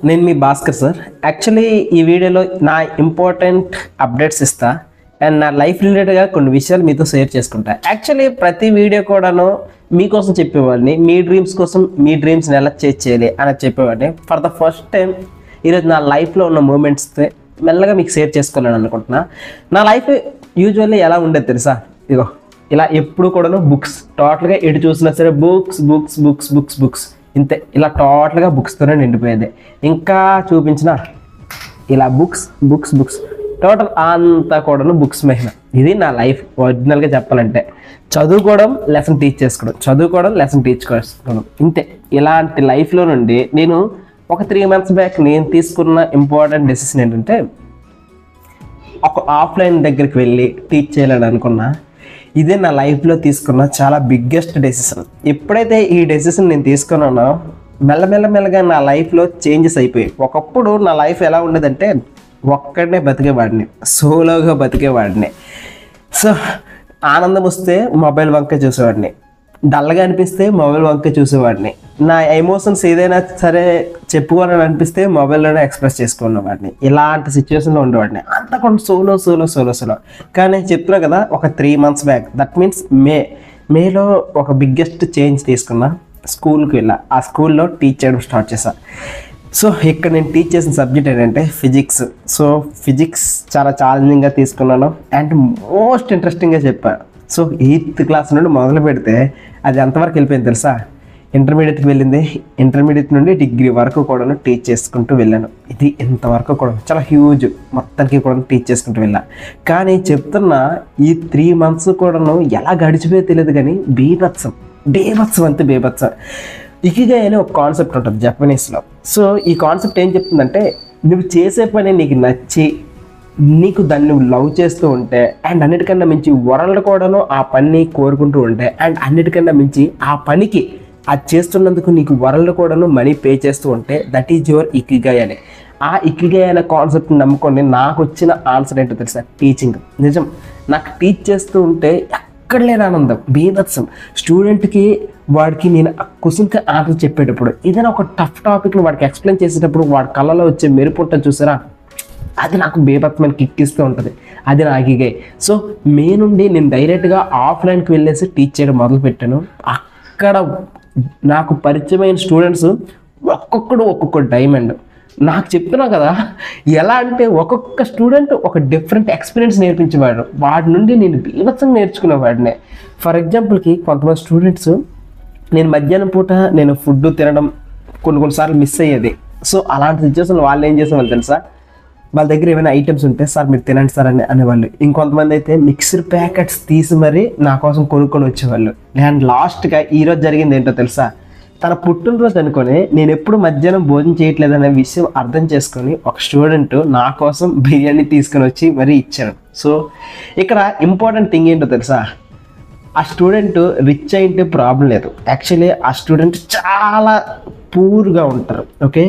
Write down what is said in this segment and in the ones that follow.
నేను మీ Bhaskar sir. Actually ఈ వీడియోలో నా ఇంపార్టెంట్ అప్డేట్స్ ఇస్తా అండ్ నా లైఫ్ రిలేటెడ్గా కొన్ని విషయాలు మీతో షేర్ చేసుకుంటా. యాక్చువల్లీ ప్రతి వీడియో కూడాను మీకోసం చెప్పేవాడిని, మీ డ్రీమ్స్ కోసం మీ డ్రీమ్స్ని ఎలా చేజ్ చేయాలి అని చెప్పేవాడిని. ఫర్ ద ఫస్ట్ టైం ఈరోజు నా లైఫ్లో ఉన్న మూమెంట్స్ మెల్లగా మీకు షేర్ చేసుకోవాలని అనుకుంటున్నా. నా లైఫ్ యూజువల్లీ ఎలా ఉండేది తెలుసా? ఇగో ఇలా ఎప్పుడు కూడాను బుక్స్, టోటల్గా ఎటు చూసినా సరే books books books books books ఇంతే. ఇలా టోటల్గా బుక్స్తోనే నిండిపోయేది. ఇంకా చూపించిన ఇలా బుక్స్ బుక్స్ బుక్స్ టోటల్ అంతా కూడాను బుక్స్ మహిమ. ఇది నా లైఫ్ ఒరిజినల్గా చెప్పాలంటే. చదువుకోవడం, లెసన్ టీచ్ చేసుకోవడం, చదువుకోవడం, లెసన్ టీచ్ చేసుకోవడం, ఇంతే. ఇలాంటి లైఫ్లో నుండి నేను ఒక 3 months బ్యాక్ నేను తీసుకున్న ఇంపార్టెంట్ డెసిషన్ ఏంటంటే ఒక ఆఫ్లైన్ దగ్గరికి వెళ్ళి టీచ్ చేయాలని అనుకున్నా. ఇదే నా లైఫ్లో తీసుకున్న చాలా బిగ్గెస్ట్ డెసిషన్. ఎప్పుడైతే ఈ డెసిషన్ నేను తీసుకున్నానో మెల్లమెల్లమెల్లగా నా లైఫ్లో చేంజెస్ అయిపోయాయి. ఒకప్పుడు నా లైఫ్ ఎలా ఉండేదంటే ఒక్కడనే బతికేవాడిని, సోలోగా బతికేవాడిని. సో ఆనందం వస్తే మొబైల్ వంక చూసేవాడిని, డల్గా అనిపిస్తే మొబైల్ వంక చూసేవాడిని, నా ఎమోషన్స్ ఏదైనా సరే చెప్పుకోవాలని అనిపిస్తే మొబైల్లోనే ఎక్స్ప్రెస్ చేసుకునేవాడిని. ఇలాంటి సిచ్యువేషన్లో ఉండేవాడిని. అంతా కొంచెం సోలో సోలో సోలో సోలో. కానీ చెప్తున్నా కదా, ఒక 3 months బ్యాక్, దట్ మీన్స్ మేలో ఒక బిగ్గెస్ట్ చేంజ్ తీసుకున్నా. స్కూల్కి వెళ్ళా, ఆ స్కూల్లో టీచ్ చేయడం స్టార్ట్ చేశా. సో ఇక్కడ నేను టీచ్ చేసిన సబ్జెక్ట్ ఏంటంటే ఫిజిక్స్. సో ఫిజిక్స్ చాలా ఛాలెంజింగ్గా తీసుకున్నాను అండ్ మోస్ట్ ఇంట్రెస్టింగ్గా చెప్పాను. సో 8th క్లాస్ నుండి మొదలు పెడితే అది ఎంతవరకు వెళ్ళిపోయింది తెలుసా? ఇంటర్మీడియట్కి వెళ్ళింది. ఇంటర్మీడియట్ నుండి డిగ్రీ వరకు కూడా టీచ్ చేసుకుంటూ వెళ్ళాను. ఇది ఇంతవరకు కూడా చాలా హ్యూజ్, మొత్తానికి కూడా టీచ్ చేసుకుంటూ వెళ్ళాను. కానీ చెప్తున్నా ఈ 3 months కూడాను ఎలా గడిచిపోయో తెలియదు. కానీ బీభత్సం అంతే బీభత్సం. ఇకిగై అనే ఒక కాన్సెప్ట్ ఉంటుంది జపనీస్లో. సో ఈ కాన్సెప్ట్ ఏం చెప్తుందంటే, నువ్వు చేసే పని నీకు నచ్చి నీకు దాన్ని నువ్వు లవ్ చేస్తూ ఉంటే అండ్ అన్నిటికన్నా మించి వరల్డ్ కూడాను ఆ పని కోరుకుంటూ ఉంటే అండ్ అన్నిటికన్నా మించి ఆ పనికి అది చేస్తున్నందుకు నీకు వరల్డ్ కూడాను మనీ పే చేస్తూ ఉంటే దట్ ఈజ్ యువర్ ఇకిగై అని. ఆ ఇకిగై అనే కాన్సెప్ట్ని నమ్ముకొని నాకు వచ్చిన ఆన్సర్ ఏంటో తెలుసా? టీచింగ్. నిజం, నాకు టీచ్ చేస్తూ ఉంటే ఎక్కడ లేని ఆనందం, బీభత్సం. స్టూడెంట్కి వాడికి నేను క్వశ్చన్కి ఆన్సర్ చెప్పేటప్పుడు, ఏదైనా ఒక టఫ్ టాపిక్ని వాడికి ఎక్స్ప్లెయిన్ చేసేటప్పుడు వాడి కళ్ళలో వచ్చే మెరుపు ఉంటుంది చూసారా, అది నాకు బేబత్మైన కిక్ ఇస్తూ ఉంటుంది. అది నా ఇకిగై. సో మే నుండి నేను డైరెక్ట్గా ఆఫ్లైన్కి వెళ్ళేసి టీచ్ చేయడం మొదలుపెట్టాను. అక్కడ నాకు పరిచయమైన స్టూడెంట్స్ ఒక్కొక్క డైమండ్. నాకు చెప్తున్నా కదా, ఎలా అంటే ఒక్కొక్క స్టూడెంట్ ఒక డిఫరెంట్ ఎక్స్పీరియన్స్ నేర్పించేవాడు. వాడి నుండి నేను బీభత్సంగా నేర్చుకునేవాడిని. ఫర్ ఎగ్జాంపుల్కి కొంతమంది స్టూడెంట్స్, నేను మధ్యాహ్నం పూట నేను ఫుడ్ తినడం కొన్నిసార్లు మిస్ అయ్యేది. సో అలాంటి సిచ్యువేషన్లో వాళ్ళు ఏం చేసేవాళ్ళు తెలుసా? వాళ్ళ దగ్గర ఏమైనా ఐటమ్స్ ఉంటే, సార్ మీరు తినండి సార్ అని అనేవాళ్ళు. ఇంకొంతమంది అయితే మిక్స్డ్ ప్యాకెట్స్ తీసి మరీ నా కోసం కొనుక్కొని వచ్చేవాళ్ళు. అండ్ లాస్ట్గా ఈరోజు జరిగింది ఏంటో తెలుసా? తన పుట్టినరోజు అనుకొని నేను ఎప్పుడు మధ్యాహ్నం భోజనం చేయట్లేదనే విషయం అర్థం చేసుకొని ఒక స్టూడెంట్ నా కోసం బిర్యానీ తీసుకొని వచ్చి మరీ ఇచ్చాడు. సో ఇక్కడ ఇంపార్టెంట్ థింగ్ ఏంటో తెలుసా? ఆ స్టూడెంట్ రిచ్ అయింటే ప్రాబ్లం లేదు. యాక్చువల్లీ ఆ స్టూడెంట్ చాలా పూర్గా ఉంటారు. ఓకే,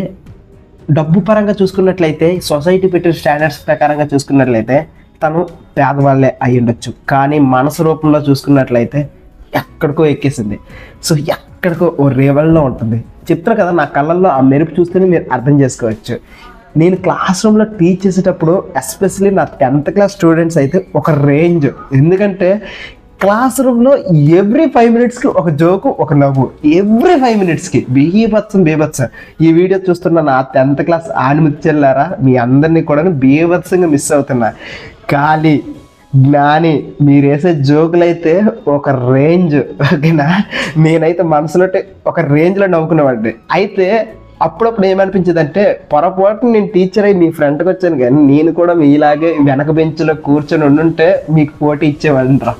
డబ్బు పరంగా చూసుకున్నట్లయితే, సొసైటీ పెట్టిన స్టాండర్డ్స్ ప్రకారంగా చూసుకున్నట్లయితే తను పేదవాళ్ళే అయి ఉండొచ్చు. కానీ మనసు రూపంలో చూసుకున్నట్లయితే ఎక్కడికో ఎక్కేసింది. సో ఎక్కడికో ఓ రేవల్లో ఉంటుంది. చెప్తారు కదా, నా కళ్ళల్లో ఆ మెరుపు చూస్తేనే మీరు అర్థం చేసుకోవచ్చు. నేను క్లాస్ రూమ్లో టీచ్ చేసేటప్పుడు ఎస్పెషల్లీ నా 10th class స్టూడెంట్స్ అయితే ఒక రేంజ్. ఎందుకంటే క్లాస్ రూమ్లో ఎవ్రీ 5 minutesకి ఒక జోకు, ఒక నవ్వు, ఎవ్రీ 5 minutesకి బీభత్సం. ఈ వీడియో చూస్తున్న నా 10th class ఆనిముచ్చెల్లారా, మీ అందరినీ కూడా బీభత్సంగా మిస్ అవుతున్నా. ఖాళీ జ్ఞాని మీరు వేసే జోకులు అయితే ఒక రేంజ్. ఓకేనా, నేనైతే మనసులో ఒక రేంజ్లో నవ్వుకునేవాడిని. అయితే అప్పుడప్పుడు ఏమనిపించేది అంటే, పొరపాటు నేను టీచర్ అయ్యి మీ ఫ్రంట్కి వచ్చాను కానీ నేను కూడా మీలాగే వెనక బెంచ్లో కూర్చొని ఉండుంటే మీకు పోటీ ఇచ్చేవాళ్ళరా.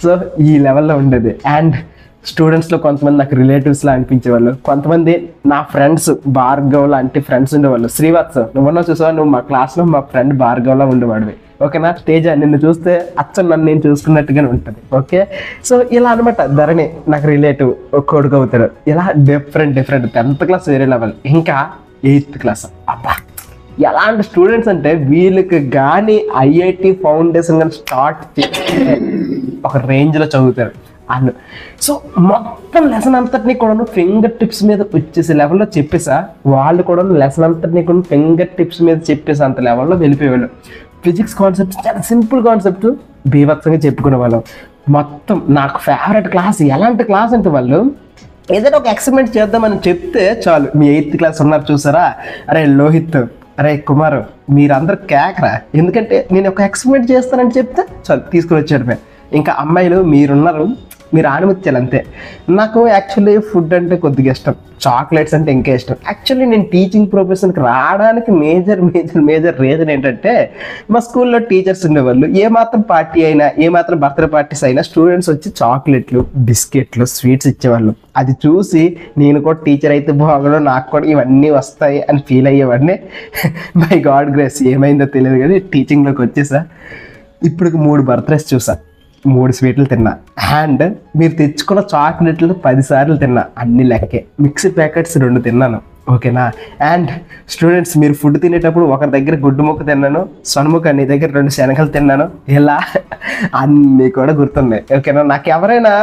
సో ఈ లెవెల్లో ఉండేది. అండ్ స్టూడెంట్స్లో కొంతమంది నాకు రిలేటివ్స్లా అనిపించేవాళ్ళు, కొంతమంది నా ఫ్రెండ్స్ భార్గవ్ లాంటి ఫ్రెండ్స్ ఉండేవాళ్ళు. శ్రీవాత్స, నువ్వున్నా చూసావా, నువ్వు మా క్లాస్లో మా ఫ్రెండ్ భార్గవ్లా ఉండేవాడివి. ఓకేనా, తేజ, నిన్ను చూస్తే అచ్చం నన్ను నేను చూసుకున్నట్టుగానే ఉంటుంది. ఓకే, సో ఇలా అనమాట. ధరణి నాకు రిలేటివ్ కొడుకు అవుతాడు. ఇలా డిఫరెంట్ 10th class వేరే లెవెల్, ఇంకా 8th class. అబ్బా, ఎలాంటి స్టూడెంట్స్ అంటే వీళ్ళకి కానీ ఐఐటి ఫౌండేషన్ కానీ స్టార్ట్ చేస్తే ఒక రేంజ్లో చదువుతారు. వాళ్ళు. సో మొత్తం లెసన్ అంతటినీ కూడా ఫింగర్ టిప్స్ మీద వచ్చేసే లెవెల్లో చెప్పేసా, వాళ్ళు కూడా లెసన్ అంతటినీ కూడా ఫింగర్ టిప్స్ మీద చెప్పేసి అంత లెవెల్లో వెళ్ళిపోయేవాళ్ళు. ఫిజిక్స్ కాన్సెప్ట్ చాలా సింపుల్ కాన్సెప్ట్ బీభత్సంగా చెప్పుకునే వాళ్ళం. మొత్తం నాకు ఫేవరెట్ క్లాస్ ఎలాంటి క్లాస్ అంటే వాళ్ళు ఏదైనా ఒక ఎక్స్పెరిమెంట్ చేద్దామని చెప్తే చాలు, మీ 8th క్లాస్ ఉన్నారు చూసారా, అరే లోహిత్, అరే కుమార్, మీరందరూ కేకరా, ఎందుకంటే నేను ఒక ఎక్స్పెరిమెంట్ చేస్తానని చెప్తే చాలు తీసుకుని వచ్చాడు. ఇంకా అమ్మాయిలు మీరున్నారు, మీరు ఆనుమత్యాలు అంతే. నాకు యాక్చువల్లీ ఫుడ్ అంటే కొద్దిగా ఇష్టం, చాక్లెట్స్ అంటే ఇంకా ఇష్టం. యాక్చువల్లీ నేను టీచింగ్ ప్రొఫెషన్కి రావడానికి మేజర్ రీజన్ ఏంటంటే మా స్కూల్లో టీచర్స్ ఉండేవాళ్ళు, ఏమాత్రం పార్టీ అయినా, ఏమాత్రం బర్త్డే పార్టీస్ అయినా స్టూడెంట్స్ వచ్చి చాక్లెట్లు, బిస్కెట్లు, స్వీట్స్ ఇచ్చేవాళ్ళు. అది చూసి నేను కూడా టీచర్ అయితే బాగుండు, నాకు కూడా ఇవన్నీ వస్తాయి అని ఫీల్ అయ్యేవాడిని. బై గాడ్ గ్రేస్ ఏమైందో తెలియదు కానీ టీచింగ్లోకి వచ్చేసా. ఇప్పుడు 3 బర్త్డేస్ చూసా, 3 స్వీట్లు తిన్నా, అండ్ మీరు తెచ్చుకున్న చాక్లెట్లు 10 సార్లు తిన్నా, అన్ని లెక్కే. మిక్స్డ్ ప్యాకెట్స్ 2 తిన్నాను, ఓకేనా. అండ్ స్టూడెంట్స్, మీరు ఫుడ్ తినేటప్పుడు ఒకరి దగ్గర గుడ్డు ముక్క తిన్నాను, సొనముక్క నీ దగ్గర 2 శనగలు తిన్నాను, ఇలా అన్నీ కూడా గుర్తున్నాయి, ఓకేనా. నాకు ఎవరైనా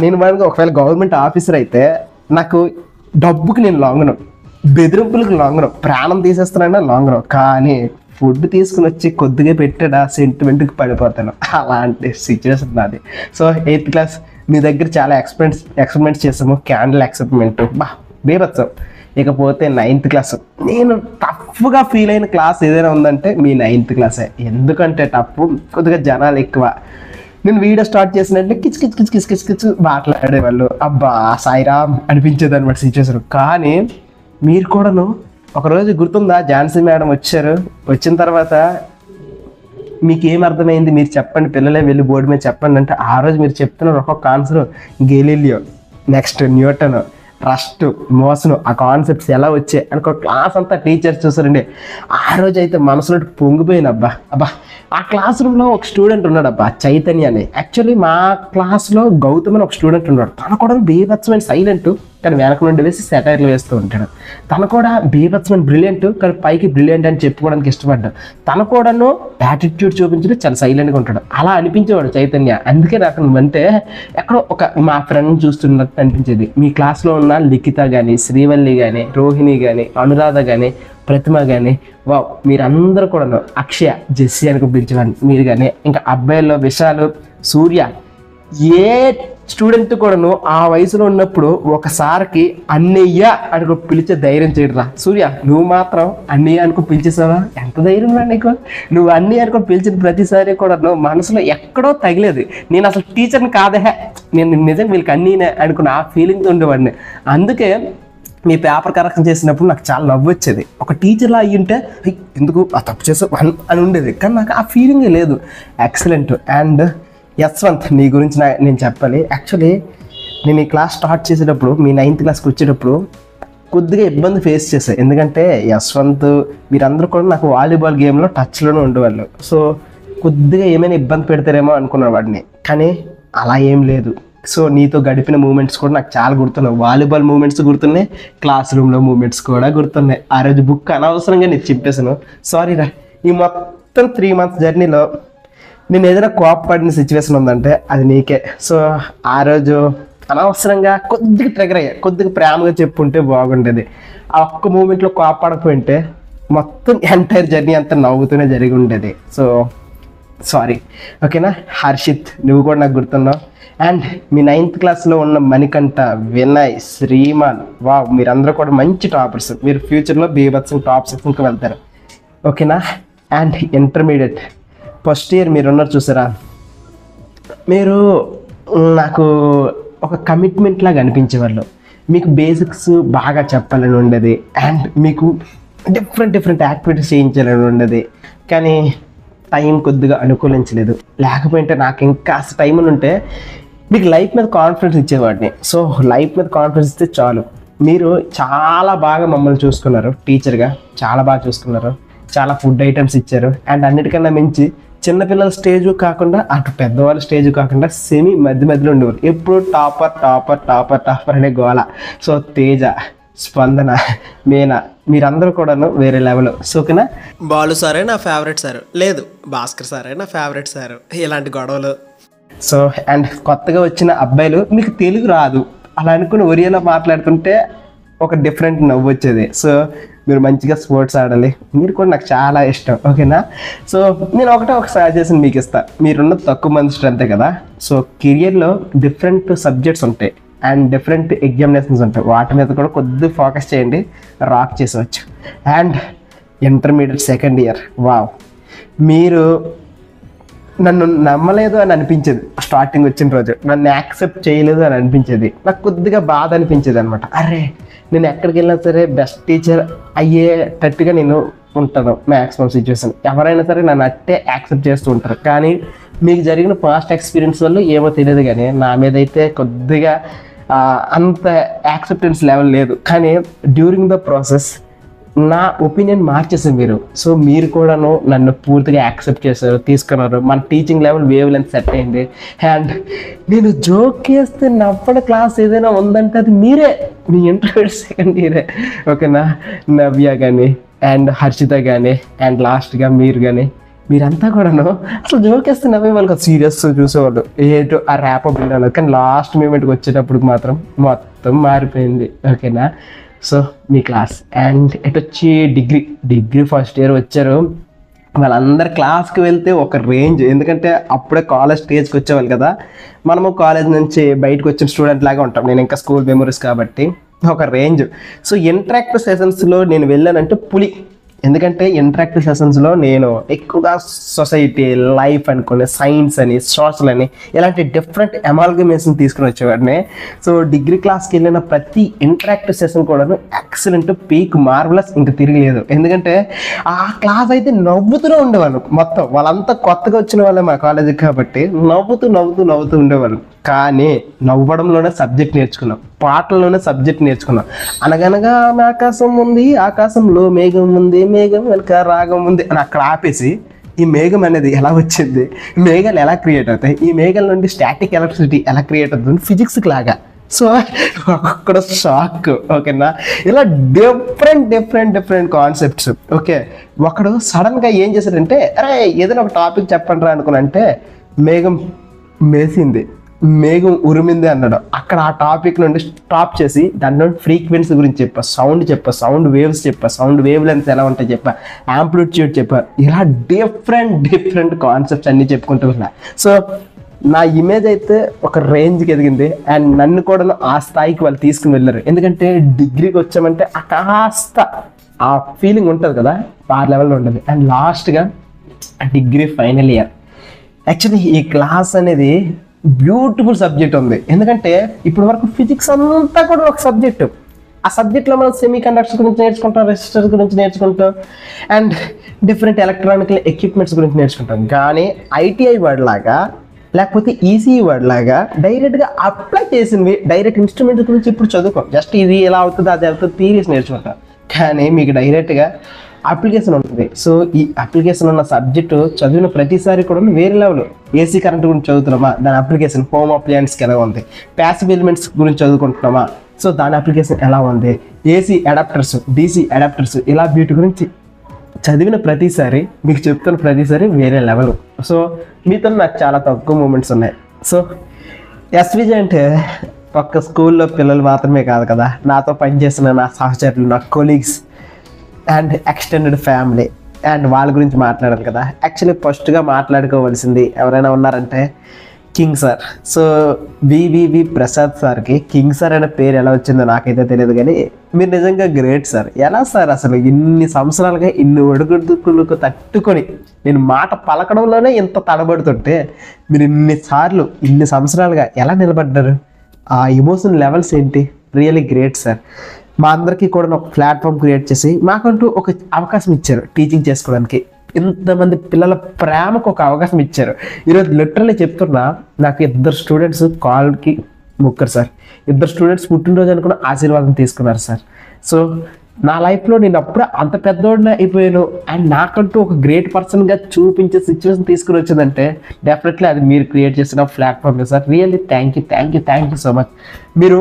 నేను ఒకవేళ గవర్నమెంట్ ఆఫీసర్ అయితే నాకు డబ్బుకి నేను లాంగను, బెదిరింపులకు లాంగను, ప్రాణం తీసేస్తానన్నా లాంగను, కానీ ఫుడ్ తీసుకుని వచ్చి కొద్దిగా పెట్టాడా సెంటిమెంట్కి పడిపోతాను, అలాంటి సిచ్యువేషన్ నాది. సో 8th క్లాస్ మీ దగ్గర చాలా ఎక్స్పెరిమెంట్స్ చేసాము, క్యాండిల్ ఎక్స్పెరిమెంట్ బీభత్సం. ఇకపోతే 9th క్లాస్, నేను టఫ్గా ఫీల్ అయిన క్లాస్ ఏదైనా ఉందంటే మీ 9th క్లాసే. ఎందుకంటే టఫ్, కొద్దిగా జనాలు ఎక్కువ. నేను వీడియో స్టార్ట్ చేసినట్టే కిచ్ మాట్లాడేవాళ్ళు, అబ్బా సాయిరామ్ అనిపించేది అనమాట సిచ్యువేషన్. కానీ మీరు కూడాను ఒకరోజు గుర్తుందా, ఝాన్సీ మేడం వచ్చారు, వచ్చిన తర్వాత మీకు ఏం అర్థమైంది మీరు చెప్పండి, పిల్లలే వెళ్ళి బోర్డు మీద చెప్పండి అంటే ఆ రోజు మీరు చెప్తున్నారు ఒక్కొక్క answer, Galileo, next Newton, trust, మోసను, ఆ కాన్సెప్ట్స్ ఎలా వచ్చాయి అని ఒక క్లాస్ అంతా టీచర్స్ చూసారండి. ఆ రోజు అయితే మనసులో పొంగిపోయింది. అబ్బా ఆ క్లాస్ రూమ్లో ఒక స్టూడెంట్ ఉన్నాడు అబ్బా, చైతన్య అని. యాక్చువల్లీ మా క్లాస్లో గౌతమ్ అని ఒక స్టూడెంట్ ఉన్నాడు, తను కూడా బీభత్సమైన సైలెంట్, కానీ వెనక నుండి వేసి సెటైర్లు వేస్తూ ఉంటాడు. తను కూడా బీభత్సమైన బ్రిలియంట్, కానీ పైకి బ్రిలియంట్ అని చెప్పుకోవడానికి ఇష్టపడ్డాడు. తను కూడాను యాటిట్యూడ్ చూపించడం చాలా సైలెంట్గా ఉంటాడు, అలా అనిపించేవాడు చైతన్య. అందుకే నాకు నువ్వంటే ఎక్కడో ఒక మా ఫ్రెండ్ చూస్తున్నట్టు అనిపించేది. మీ క్లాస్లో ఉన్న లిఖిత కానీ, శ్రీవల్లి కానీ, రోహిణి కానీ, అనురాధ కానీ, ప్రతిమ కానీ, వావ్ మీరందరూ కూడాను, అక్షయ, జెస్సీ అని పిలిచేవాడిని మీరు కానీ, ఇంకా అబ్బాయిల్లో విశాలు, సూర్య, ఏ స్టూడెంట్ కూడాను ఆ వయసులో ఉన్నప్పుడు ఒకసారికి అన్నయ్య అనుకో పిలిచే ధైర్యం చేయడరా. సూర్య నువ్వు మాత్రం అన్నయ్య అనుకో పిలిచేసావా, ఎంత ధైర్యం రా నీకు. నువ్వు అన్నయ్య అనుకో పిలిచిన ప్రతిసారి కూడా నువ్వు మనసులో ఎక్కడో తగిలేదు, నేను అసలు టీచర్ని కాదే, నేను నిజంగా వీళ్ళకి అన్నయ్యనే అనుకున్న ఆ ఫీలింగ్తో ఉండేవాడిని. అందుకే మీ పేపర్ కరెక్షన్ చేసినప్పుడు నాకు చాలా నవ్వు వచ్చేది. ఒక టీచర్లా అయ్యి ఉంటే ఎందుకు ఆ తప్పు చేసావు అని ఉండేది, కానీ నాకు ఆ ఫీలింగే లేదు. ఎక్సలెంట్. అండ్ యశ్వంత్, నీ గురించి నేను చెప్పాలి. యాక్చువల్లీ నేను ఈ క్లాస్ స్టార్ట్ చేసేటప్పుడు, మీ 9th క్లాస్కి వచ్చేటప్పుడు కొద్దిగా ఇబ్బంది ఫేస్ చేశాను. ఎందుకంటే యశ్వంత్ మీరందరూ కూడా నాకు వాలీబాల్ గేమ్లో టచ్లోనే ఉండేవాళ్ళు. సో కొద్దిగా ఏమైనా ఇబ్బంది పెడతారేమో అనుకున్నాను వాడిని, కానీ అలా ఏం లేదు. సో నీతో గడిపిన మూమెంట్స్ కూడా నాకు చాలా గుర్తున్నాయి, వాలీబాల్ మూమెంట్స్ గుర్తున్నాయి, క్లాస్ రూమ్లో మూమెంట్స్ కూడా గుర్తున్నాయి. ఆ రోజు బుక్ అనవసరంగా నేను చింపేశాను, సారీ రా. ఈ మొత్తం 3 months జర్నీలో నేను ఏదైనా కోపపడిన సిచ్యువేషన్ ఉందంటే అది నీకే. సో ఆ రోజు అనవసరంగా కొద్దిగా ట్రిగర్ అయ్యా, కొద్దిగా ప్రేమగా చెప్పుంటే బాగుండేది. ఆ ఒక్క మూమెంట్లో కోపడకపోయింటే మొత్తం ఎంటైర్ జర్నీ అంతా నవ్వుతూనే జరిగి ఉండేది. సో సారీ, ఓకేనా. హర్షిత్, నువ్వు కూడా నాకు గుర్తున్నావు. అండ్ మీ 9th క్లాస్లో ఉన్న మణికంఠ, వినయ్, శ్రీమాన్, వావ్ మీరందరూ కూడా మంచి టాపర్స్. మీరు ఫ్యూచర్లో బీభత్సం టాప్ సెక్షన్కి వెళ్తారు, ఓకేనా. అండ్ ఇంటర్మీడియట్ ఫస్ట్ ఇయర్ మీరు ఉన్నారు చూసారా, మీరు నాకు ఒక కమిట్మెంట్ లాగా అనిపించేవాళ్ళు. మీకు బేసిక్స్ బాగా చెప్పాలని ఉండేది, అండ్ మీకు డిఫరెంట్ యాక్టివిటీస్ చేయించాలని ఉండేది, కానీ టైం కొద్దిగా అనుకూలించలేదు. లేకపోతే నాకు ఇంకా టైం ఉంటే మీకు లైఫ్ మీద కాన్ఫిడెన్స్ ఇచ్చేవాడిని. సో లైఫ్ మీద కాన్ఫిడెన్స్ ఇస్తే చాలు. మీరు చాలా బాగా మమ్మల్ని చూసుకున్నారు, టీచర్గా చాలా బాగా చూసుకున్నారు, చాలా ఫుడ్ ఐటమ్స్ ఇచ్చారు. అండ్ అన్నిటికన్నా మించి చిన్నపిల్లల స్టేజ్ కాకుండా అటు పెద్దవాళ్ళ స్టేజ్ కాకుండా సెమీ మధ్యలో ఉండేవారు. ఎప్పుడు టాపర్ అనే గోల. సో తేజ, స్పందన, మీనా మీరందరూ కూడాను వేరే లెవెల్. ఓకేనా. బాలు సారే నా ఫేవరెట్ సార్, లేదు భాస్కర్ సారే నా ఫేవరెట్ సార్. ఇలాంటి గొడవలు సో అండ్ కొత్తగా వచ్చిన అబ్బాయిలు మీకు తెలుగు రాదు అలా అనుకుని ఒరియాలో మాట్లాడుతుంటే ఒక డిఫరెంట్ నవ్వు వచ్చేది. సో మీరు మంచిగా స్పోర్ట్స్ ఆడాలి, మీరు కూడా నాకు చాలా ఇష్టం, ఓకేనా? సో నేను ఒక సజెషన్ మీకు ఇస్తాను. మీరున్న తక్కువ మంది స్ట్రెంతే కదా, సో కెరియర్లో డిఫరెంట్ సబ్జెక్ట్స్ ఉంటాయి అండ్ డిఫరెంట్ ఎగ్జామినేషన్స్ ఉంటాయి, వాటి మీద కూడా కొద్దిగా ఫోకస్ చేయండి, రాక్ చేసవచ్చు. And intermediate second year, wow, మీరు నన్ను నమ్మలేదు అని అనిపించేది స్టార్టింగ్ వచ్చిన రోజు, నన్ను యాక్సెప్ట్ చేయలేదు అని అనిపించేది, నాకు కొద్దిగా బాధ అనిపించేది అనమాట. అరే నేను ఎక్కడికి వెళ్ళినా సరే బెస్ట్ టీచర్ అయ్యేటట్టుగా నేను ఉంటాను మ్యాక్సిమం సిచ్యువేషన్, ఎవరైనా సరే నన్ను అట్టే యాక్సెప్ట్ చేస్తూ ఉంటారు. కానీ మీకు జరిగిన పాస్ట్ ఎక్స్పీరియన్స్ వల్ల ఏమో తెలియదు, కానీ నా మీద అయితే కొద్దిగా అంత యాక్సెప్టెన్స్ లెవెల్ లేదు. కానీ డ్యూరింగ్ ద ప్రాసెస్ నా ఒపీనియన్ మార్చేసారు మీరు. సో మీరు కూడాను నన్ను పూర్తిగా యాక్సెప్ట్ చేశారు, తీసుకున్నారు, మన teaching level wave length set అయింది. అండ్ నేను జోక్ చేస్తే నవ్వడ క్లాస్ ఏదైనా ఉందంటే అది మీరే, మీ ఇంటర్మీడియట్ సెకండ్ ఇయరే, ఓకేనా? నవ్య కానీ అండ్ హర్షిత కానీ అండ్ లాస్ట్గా మీరు కానీ, మీరంతా కూడాను అసలు జోక్ వేస్తే నవ్వే వాళ్ళు కదా, సీరియస్ చూసేవాళ్ళు, ఏటో ఆ ర్యాప్ అప్ వెళ్ళాలి. కానీ లాస్ట్ మూమెంట్కి వచ్చేటప్పుడు మాత్రం మొత్తం మారిపోయింది, ఓకేనా? సో మీ క్లాస్ అండ్ ఎటు వచ్చి డిగ్రీ ఫస్ట్ ఇయర్ వచ్చారు, వాళ్ళందరు క్లాస్కి వెళ్తే ఒక రేంజ్, ఎందుకంటే అప్పుడే కాలేజ్ స్టేజ్కి వచ్చేవాళ్ళు కదా, మనము కాలేజ్ నుంచి బయటకు వచ్చిన స్టూడెంట్ లాగా ఉంటాం, నేను ఇంకా స్కూల్ మెమరీస్ కాబట్టి ఒక రేంజ్. సో ఇంటరాక్టివ్ సెషన్స్లో నేను వెళ్ళానంటే పులి, ఎందుకంటే ఇంటరాక్టివ్ సెషన్స్లో నేను ఎక్కువగా సొసైటీ, లైఫ్ అనుకోండి, సైన్స్ అని, సోషల్ అని, ఇలాంటి డిఫరెంట్ అమాల్గమేషన్ తీసుకుని వచ్చేవాడిని. సో డిగ్రీ క్లాస్కి వెళ్ళిన ప్రతి ఇంటరాక్టివ్ సెషన్ కూడా ఎక్సలెంట్, పీక్, మార్వలస్, ఇంకా తిరగలేదు. ఎందుకంటే ఆ క్లాస్ అయితే నవ్వుతూనే ఉండేవాళ్ళు, మొత్తం వాళ్ళంతా కొత్తగా వచ్చిన వాళ్ళే మా కాలేజీకి కాబట్టి నవ్వుతూ ఉండేవాళ్ళు. కానీ నవ్వడంలోనే సబ్జెక్ట్ నేర్చుకున్నాం, పాటల్లోనే సబ్జెక్ట్ నేర్చుకున్నాం. అనగనగా ఆకాశం ఉంది, ఆకాశంలో మేఘం ఉంది, మేఘం వెనక రాగం ఉంది అని అక్కడ ఆపేసి ఈ మేఘం అనేది ఎలా వచ్చింది, మేఘాలు ఎలా క్రియేట్ అవుతాయి, ఈ మేఘాల నుండి స్టాటిక్ ఎలక్ట్రిసిటీ ఎలా క్రియేట్ అవుతుంది ఫిజిక్స్కి లాగా. సో అక్కడ షాక్, ఓకేనా? ఇలా డిఫరెంట్ కాన్సెప్ట్స్. ఓకే, ఒకడు సడన్గా ఏం చేశాడంటే, అరే ఏదైనా ఒక టాపిక్ చెప్పండి రా అనుకుని అంటే, మేఘం మేసింది, మేఘం ఉరిమింది అన్నాడు. అక్కడ ఆ టాపిక్ నుండి స్టాప్ చేసి దాంట్లో ఫ్రీక్వెన్సీ గురించి చెప్పా, సౌండ్ వేవ్స్ చెప్పా, సౌండ్ వేవ్ లెంత్ ఎలా ఉంటాయి చెప్పా, యాంప్లిట్యూడ్ చెప్పా, ఇలా డిఫరెంట్ కాన్సెప్ట్స్ అన్నీ చెప్పుకుంటూ ఉన్నా. సో నా ఇమేజ్ అయితే ఒక రేంజ్కి ఎదిగింది అండ్ నన్ను కూడా ఆ స్థాయికి వాళ్ళు తీసుకుని వెళ్ళారు. ఎందుకంటే డిగ్రీకి వచ్చామంటే కాస్త ఆ ఫీలింగ్ ఉంటుంది కదా, ఆ లెవెల్లో ఉంటుంది. అండ్ లాస్ట్గా డిగ్రీ ఫైనల్ ఇయర్, యాక్చువల్లీ ఈ క్లాస్ అనేది బ్యూటిఫుల్ సబ్జెక్ట్ ఉంది. ఎందుకంటే ఇప్పటి వరకు ఫిజిక్స్ అంతా కూడా ఒక సబ్జెక్టు, ఆ సబ్జెక్ట్లో మనం సెమీ కండక్టర్స్ గురించి నేర్చుకుంటాం, రెసిస్టర్స్ గురించి నేర్చుకుంటాం అండ్ డిఫరెంట్ ఎలక్ట్రానికల్ ఎక్విప్మెంట్స్ గురించి నేర్చుకుంటాం. కానీ ఐటీఐ వర్డ్ లాగా లేకపోతే ఈసీఈ వర్డ్ లాగా డైరెక్ట్గా అప్లై చేసినవి, డైరెక్ట్ ఇన్స్ట్రుమెంట్స్ గురించి ఇప్పుడు చదువుకోం, జస్ట్ ఇది ఎలా అవుతుంది అది అవుతుంది థియరీస్ నేర్చుకుంటాం. కానీ మీకు డైరెక్ట్గా అప్లికేషన్ ఉంటుంది. సో ఈ అప్లికేషన్ ఉన్న సబ్జెక్టు చదివిన ప్రతిసారి కూడా వేరే లెవెల్. ఏసీ కరెంట్ గురించి చదువుతున్నామా, దాని అప్లికేషన్ హోమ్ అప్లయన్స్కి ఎలా ఉంది, ప్యాసివ్ ఎలిమెంట్స్ గురించి చదువుకుంటున్నామా, సో దాని అప్లికేషన్ ఎలా ఉంది, ఏసీ అడాప్టర్స్, డీసీ అడాప్టర్స్, ఇలా వీటి గురించి చదివిన ప్రతిసారి మీకు చెప్తున్న ప్రతిసారి వేరే లెవెల్. సో మీతో నాకు చాలా తక్కువ మూమెంట్స్ ఉన్నాయి. సో ఎస్విజే అంటే ఒక్క స్కూల్లో పిల్లలు మాత్రమే కాదు కదా, నాతో పనిచేసిన నా సహచరులు, నా colleagues and extended family, and వాళ్ళ గురించి మాట్లాడాలి కదా. యాక్చువల్లీ ఫస్ట్గా మాట్లాడుకోవాల్సింది ఎవరైనా ఉన్నారంటే కింగ్ సార్. సో వివివి ప్రసాద్ సార్కి కింగ్ సార్ అనే పేరు ఎలా వచ్చిందో నాకైతే తెలియదు, కానీ మీరు నిజంగా గ్రేట్ సార్. ఎలా సార్ అసలు ఇన్ని సంవత్సరాలుగా ఇన్ని ఒడుగుడుకులకు తట్టుకొని నేను మాట పలకడంలోనే ఇంత తడబడుతుంటే మీరు ఇన్ని సంవత్సరాలుగా ఎలా నిలబడ్డారు, ఆ ఎమోషన్ లెవెల్స్ ఏంటి, రియల్లీ గ్రేట్ సార్. మా అందరికీ కూడా ఒక ప్లాట్ఫామ్ క్రియేట్ చేసి మాకంటూ ఒక అవకాశం ఇచ్చారు టీచింగ్ చేసుకోవడానికి. ఇంతమంది పిల్లల ప్రేమకు ఒక అవకాశం ఇచ్చారు. ఈరోజు లిటరల్లీ చెప్తున్నా, నాకు 2 స్టూడెంట్స్ కాల్కి మొక్కరు సార్, 2 స్టూడెంట్స్ పుట్టినరోజు అనుకున్న ఆశీర్వాదం తీసుకున్నారు సార్. సో నా లైఫ్లో నేను అప్పుడే అంత పెద్దోడిని అయిపోయాను అండ్ నాకంటూ ఒక గ్రేట్ పర్సన్గా చూపించే సిచ్యువేషన్ తీసుకుని వచ్చిందంటే డెఫినెట్లీ అది మీరు క్రియేట్ చేసిన platform sir. Really thank you so much. మీరు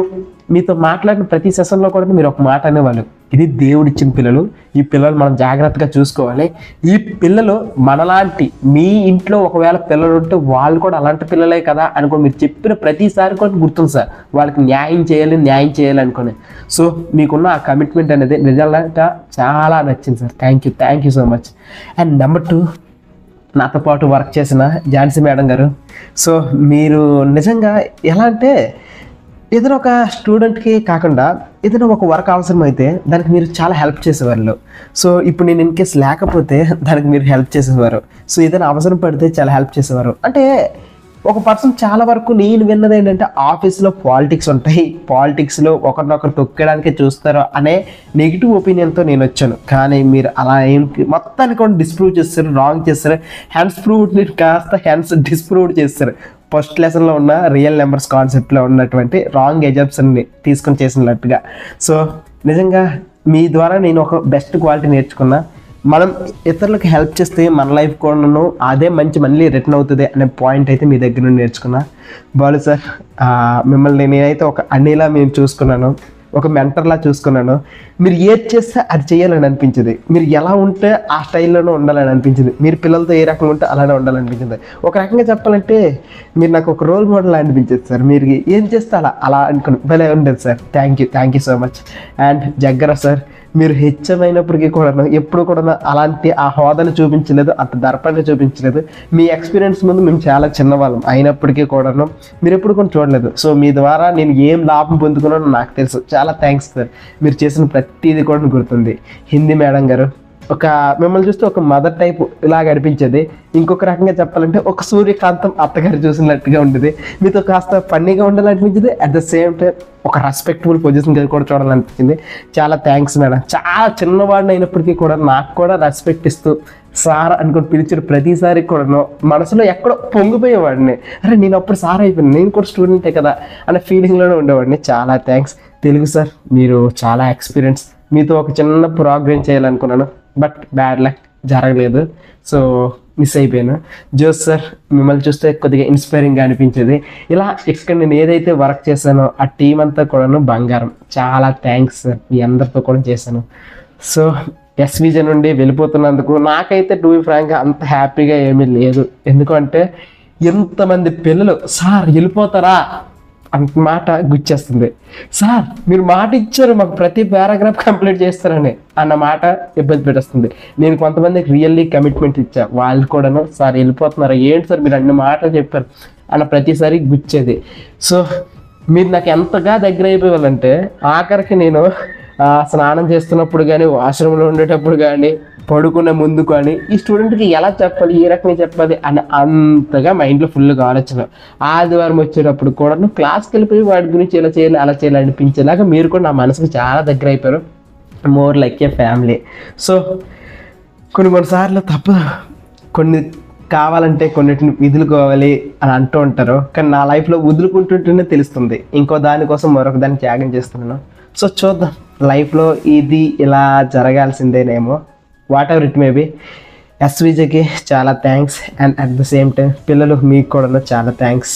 మీతో మాట్లాడిన ప్రతి సెషన్లో కూడా మీరు ఒక మాట అనేవాళ్ళు, ఇది దేవుడిచ్చిన పిల్లలు, ఈ పిల్లలు మనం జాగ్రత్తగా చూసుకోవాలి. ఈ పిల్లలు మనలాంటి మీ ఇంట్లో ఒకవేళ పిల్లలు ఉంటే వాళ్ళు కూడా అలాంటి పిల్లలే కదా అనుకో. మీరు చెప్పిన ప్రతిసారి కూడా గుర్తుంది సార్, వాళ్ళకి న్యాయం చేయాలి అనుకోని. సో మీకున్న ఆ కమిట్మెంట్ అనేది నిజంగా చాలా నచ్చింది sir. Thank you so much. And number 2, నాతో పాటు వర్క్ చేసిన ఝాన్సీ మేడం గారు. సో మీరు నిజంగా ఎలా అంటే ఏదైనా ఒక స్టూడెంట్కి కాకుండా ఏదైనా ఒక వర్క్ అవసరం అయితే దానికి మీరు చాలా హెల్ప్ చేసేవాళ్ళు. సో ఇప్పుడు నేను ఇన్ కేస్ లేకపోతే దానికి మీరు హెల్ప్ చేసేవారు. సో ఏదైనా అవసరం పడితే చాలా హెల్ప్ చేసేవారు. అంటే ఒక పర్సన్ చాలా వరకు నేను విన్నది ఏంటంటే ఆఫీస్లో పాలిటిక్స్ ఉంటాయి, పాలిటిక్స్లో ఒకరినొకరు తొక్కడానికి చూస్తారు అనే నెగిటివ్ ఒపీనియన్తో నేను వచ్చాను. కానీ మీరు అలా ఏం మొత్తానికి కూడా డిస్ప్రూవ్ చేస్తారు, రాంగ్ చేస్తారు. హ్యాండ్స్ ప్రూవ్డ్ని కాస్త హ్యాండ్స్ డిస్ప్రూవ్డ్ చేస్తారు. ఫస్ట్ లెసన్లో ఉన్న రియల్ నెంబర్స్ కాన్సెప్ట్లో ఉన్నటువంటి రాంగ్ ఎజంప్షన్ని తీసుకొని చేసినట్టుగా. సో నిజంగా మీ ద్వారా నేను ఒక బెస్ట్ క్వాలిటీ నేర్చుకున్నా. మనం ఇతరులకు హెల్ప్ చేస్తే మన లైఫ్ కూడా అదే మళ్ళీ రిటర్న్ అవుతుంది అనే పాయింట్ అయితే మీ దగ్గర నుండి నేర్చుకున్నా. బాలు సార్, మిమ్మల్ని నేనైతే ఒక అన్నిలా మేము చూసుకున్నాను, ఒక మెంటర్లా చూసుకున్నాను. మీరు ఏది చేస్తే అది చేయాలని అనిపించింది, మీరు ఎలా ఉంటే ఆ స్టైల్లోనే ఉండాలని అనిపించింది, మీరు పిల్లలతో ఏ రకంగా ఉంటే అలానే ఉండాలనిపించింది. ఒక రకంగా చెప్పాలంటే మీరు నాకు ఒక రోల్ మోడల్ అనిపించేది సార్. మీరు ఏం చేస్తే అలా అనుకుని భలే ఉండేది sir. Thank you so much. And జగ్గర సార్, మీరు హెచ్చమైనప్పటికీ కూడా ఎప్పుడు కూడా అలాంటి ఆ హోదాను చూపించలేదు, అంత దర్పాన్ని చూపించలేదు. మీ ఎక్స్పీరియన్స్ ముందు మేము చాలా చిన్నవాళ్ళం అయినప్పటికీ కూడా మీరు ఎప్పుడు కూడా చూడలేదు. సో మీ ద్వారా నేను ఏం లాభం పొందుకున్నానో నాకు తెలుసు. చాలా థ్యాంక్స్ సార్. మీరు చేసిన ప్రతిదీ కూడా గుర్తుంది. హిందీ మేడం గారు, మిమ్మల్ని చూస్తే ఒక మదర్ టైప్ ఇలాగ అనిపించేది. ఇంకొక రకంగా చెప్పాలంటే ఒక సూర్యకాంతం అత్తగారు చూసినట్టుగా ఉండేది. మీతో కాస్త ఫన్నీగా ఉండాలనిపించింది, అట్ ద సేమ్ టైం ఒక రెస్పెక్టబుల్ పొజిషన్ కూడా చూడాలనిపించింది. చాలా థ్యాంక్స్ మేడం. చాలా చిన్నవాడిని అయినప్పటికీ కూడా నాకు కూడా రెస్పెక్ట్ ఇస్తూ సార్ అనుకుని పిలిచిన ప్రతిసారి కూడా మనసులో ఎక్కడో పొంగిపోయేవాడిని. అరే నేను అప్పుడు సార్ అయిపోయాను, నేను కూడా స్టూడెంటే కదా అనే ఫీలింగ్లోనే ఉండేవాడిని. చాలా థ్యాంక్స్. తెలుగు సార్, మీరు చాలా ఎక్స్పీరియన్స్. మీతో ఒక చిన్న ప్రోగ్రామ్ చేయాలనుకున్నాను, బట్ బ్యాడ్ లక్ జరగలేదు. సో మిస్ అయిపోయాను. జోస్ సార్, మిమ్మల్ని చూస్తే కొద్దిగా ఇన్స్పైరింగ్గా అనిపించేది. ఇలా ఇక్కడ నేను ఏదైతే వర్క్ చేశానో ఆ టీం అంతా కూడా బంగారం. చాలా థ్యాంక్స్ సార్. మీ అందరితో కూడా చేశాను. సో ఎస్విజే నుండి వెళ్ళిపోతున్నందుకు నాకైతే టు బి ఫ్రాంక్గా అంత హ్యాపీగా ఏమీ లేదు. ఎందుకంటే ఎంతమంది పిల్లలు సార్ వెళ్ళిపోతారా అంత మాట గుచ్చేస్తుంది. సార్ మీరు మాట ఇచ్చారు మాకు ప్రతి పారాగ్రాఫ్ కంప్లీట్ చేస్తారని అన్న మాట ఇబ్బంది పెట్టేస్తుంది. నేను కొంతమందికి రియల్లీ కమిట్మెంట్ ఇచ్చా, వాళ్ళు కూడాను సార్ వెళ్ళిపోతున్నారు ఏంటి సార్ మీరు అన్ని మాటలు చెప్పారు అన్న ప్రతిసారి గుచ్చేది. సో మీరు నాకు ఎంతగా దగ్గర అయిపోవాలంటే ఆఖరికి నేను స్నానం చేస్తున్నప్పుడు కానీ, వాష్రూమ్లో ఉండేటప్పుడు కానీ, పడుకునే ముందు కానీ ఈ స్టూడెంట్కి ఎలా చెప్పాలి, ఏ రకంగా చెప్పాలి అని అంతగా మైండ్లో ఫుల్గా ఆలోచన. ఆదివారం వచ్చేటప్పుడు కూడా క్లాస్కి వెళ్ళిపోయి వాటి గురించి ఇలా చేయాలి అలా చేయాలి అనిపించేలాగా మీరు కూడా నా మనసుకు చాలా దగ్గర అయిపోయారు. మోర్ లైక్ ఏ ఫ్యామిలీ. సో కొన్నిసార్లు కొన్ని కావాలంటే కొన్నిటిని వదులుకోవాలి అని అంటూ ఉంటారు, కానీ నా లైఫ్లో వదులుకుంటుంటేనే తెలుస్తుంది ఇంకో దానికోసం మరొక దాన్ని త్యాగం చేస్తున్నాను. సో చూద్దాం, లైఫ్లో ఇది ఇలా జరగాల్సిందేనేమో. Whatever it may be. ఎస్విజేకి చాలా thanks. And at the same time పిల్లలు మీకు కూడా చాలా థ్యాంక్స్.